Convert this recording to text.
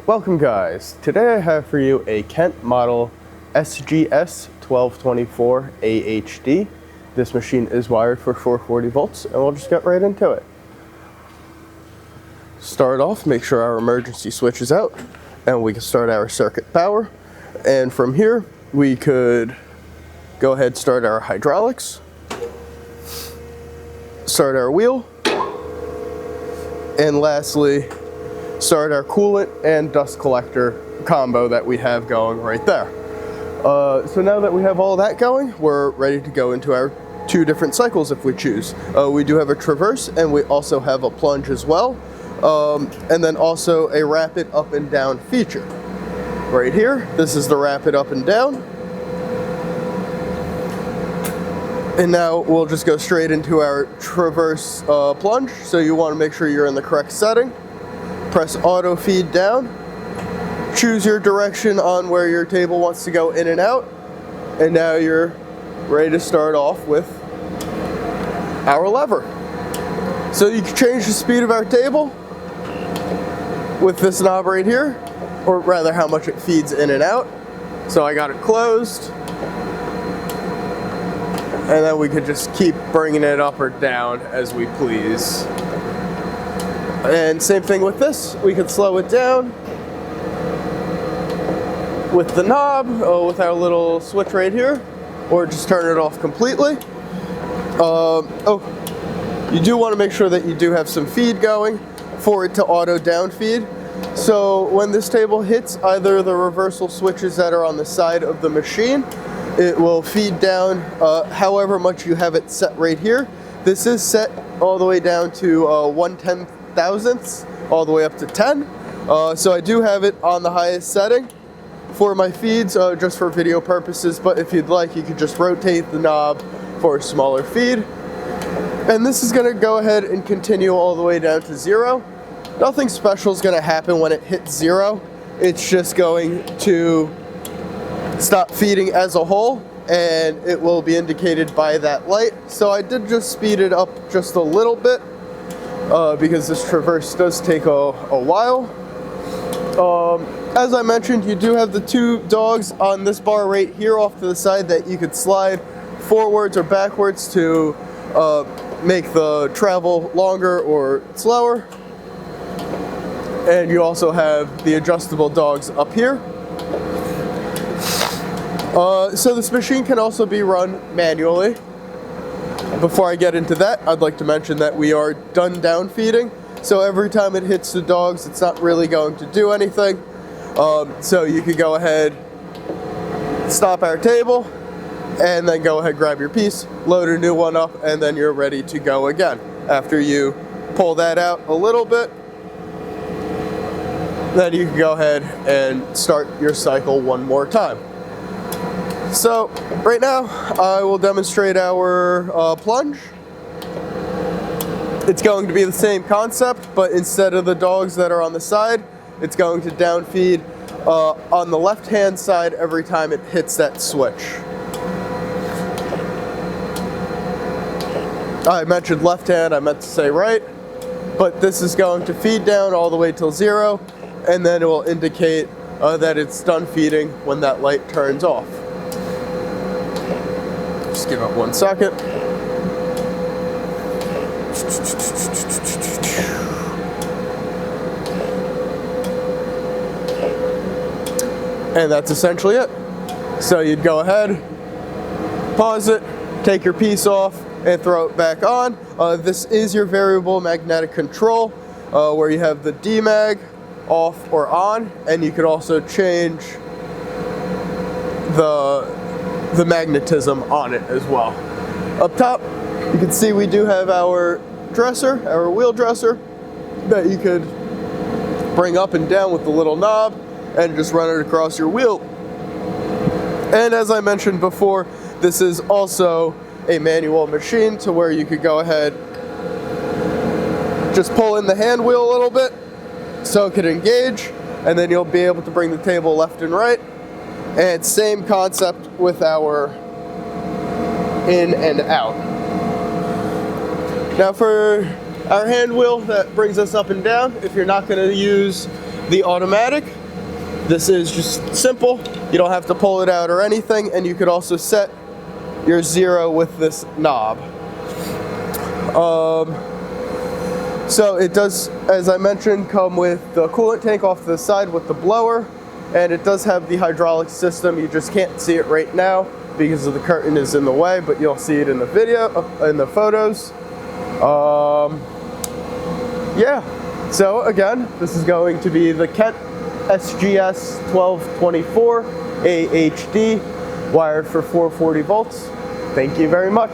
Welcome guys, today I have for you a Kent model SGS 1224 AHD. This machine is wired for 440 volts and we'll just get right into it. Start off, make sure our emergency switch is out and we can start our circuit power. And from here we could go ahead and start our hydraulics, start our wheel, and lastly start our coolant and dust collector combo that we have going right there. So now that we have all that going, we're ready to go into our two different cycles if we choose. We do have a traverse and we also have a plunge as well, and then also a rapid up and down feature. Right here, this is the rapid up and down. And now we'll just go straight into our traverse plunge. So you want to make sure you're in the correct setting. Press auto feed down. Choose your direction on where your table wants to go in and out. And now you're ready to start off with our lever. So you can change the speed of our table with this knob right here, or rather how much it feeds in and out. So I got it closed. And then we could just keep bringing it up or down as we please. And same thing with this, we could slow it down with the knob, with our little switch right here, or just turn it off completely. You do want to make sure that you do have some feed going for it to auto down feed. So when this table hits either the reversal switches that are on the side of the machine, it will feed down however much you have it set right here. This is set all the way down to 1/10,000ths, all the way up to 10. So I do have it on the highest setting for my feeds, just for video purposes, but if you'd like, you could just rotate the knob for a smaller feed. And this is gonna go ahead and continue all the way down to 0. Nothing special is gonna happen when it hits 0. It's just going to stop feeding as a whole, and it will be indicated by that light. So I did just speed it up just a little bit because this traverse does take a while. As I mentioned, you do have the two dogs on this bar right here off to the side that you could slide forwards or backwards to make the travel longer or slower. And you also have the adjustable dogs up here. So this machine can also be run manually. Before I get into that, I'd like to mention that we are done down feeding. So every time it hits the dogs, it's not really going to do anything. So you can go ahead, stop our table, and then go ahead, grab your piece, load a new one up, and then you're ready to go again. After you pull that out a little bit, then you can go ahead and start your cycle one more time. So right now I will demonstrate our plunge. It's going to be the same concept, but instead of the dogs that are on the side, it's going to down feed on the left hand side every time it hits that switch. I mentioned left hand, I meant to say right, but this is going to feed down all the way till 0, and then it will indicate that it's done feeding when that light turns off. Just give it 1 second. And that's essentially it. So you'd go ahead, pause it, take your piece off, and throw it back on. This is your variable magnetic control, where you have the DMAG off or on, and you could also change the magnetism on it as well. Up top, you can see we do have our dresser, our wheel dresser, that you could bring up and down with the little knob and just run it across your wheel. And as I mentioned before, this is also a manual machine to where you could go ahead, just pull in the hand wheel a little bit so it can engage, and then you'll be able to bring the table left and right. And same concept with our in and out. Now for our hand wheel that brings us up and down, if you're not going to use the automatic, this is just simple. You don't have to pull it out or anything, and you could also set your 0 with this knob. So it does, as I mentioned, come with the coolant tank off to the side with the blower, and it does have the hydraulic system. You just can't see it right now because of the curtain is in the way, but you'll see it in the video, in the photos. Yeah, so again, this is going to be the Kent SGS 1224 AHD, wired for 440 volts. Thank you very much.